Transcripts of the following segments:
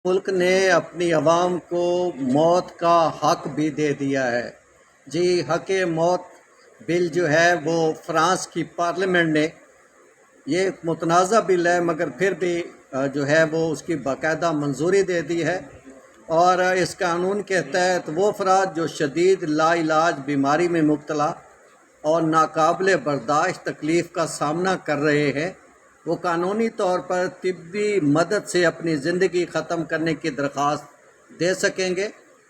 ملک نے اپنی عوام کو موت کا حق بھی دے دیا ہے۔ جی، حق موت بل جو ہے وہ فرانس کی پارلیمنٹ نے، یہ ایک متنازع بل ہے مگر پھر بھی جو ہے وہ اس کی باقاعدہ منظوری دے دی ہے، اور اس قانون کے تحت وہ افراد جو شدید لا علاج بیماری میں مبتلا اور ناقابل برداشت تکلیف کا سامنا کر رہے ہیں، وہ قانونی طور پر طبی مدد سے اپنی زندگی ختم کرنے کی درخواست دے سکیں گے۔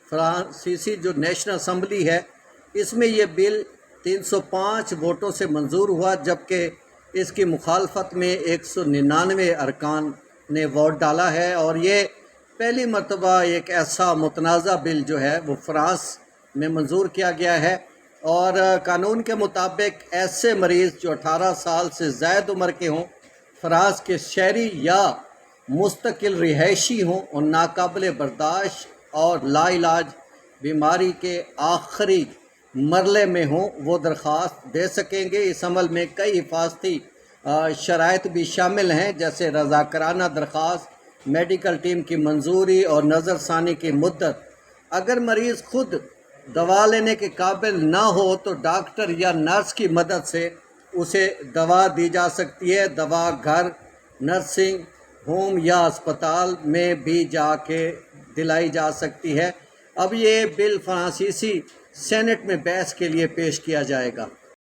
فرانسیسی جو نیشنل اسمبلی ہے، اس میں یہ بل 305 ووٹوں سے منظور ہوا، جبکہ اس کی مخالفت میں 199 ارکان نے ووٹ ڈالا ہے، اور یہ پہلی مرتبہ ایک ایسا متنازع بل جو ہے وہ فرانس میں منظور کیا گیا ہے۔ اور قانون کے مطابق ایسے مریض جو 18 سال سے زائد عمر کے ہوں، فرانس کے شہری یا مستقل رہائشی ہوں اور ناقابل برداشت اور لا علاج بیماری کے آخری مرحلے میں ہوں، وہ درخواست دے سکیں گے۔ اس عمل میں کئی حفاظتی شرائط بھی شامل ہیں، جیسے رضاکارانہ درخواست، میڈیکل ٹیم کی منظوری اور نظر ثانی کی مدت۔ اگر مریض خود دوا لینے کے قابل نہ ہو تو ڈاکٹر یا نرس کی مدد سے اسے دوا دی جا سکتی ہے۔ دوا گھر، نرسنگ ہوم یا اسپتال میں بھی جا کے دلائی جا سکتی ہے۔ اب یہ بل فرانسیسی سینٹ میں بحث کے لیے پیش کیا جائے گا۔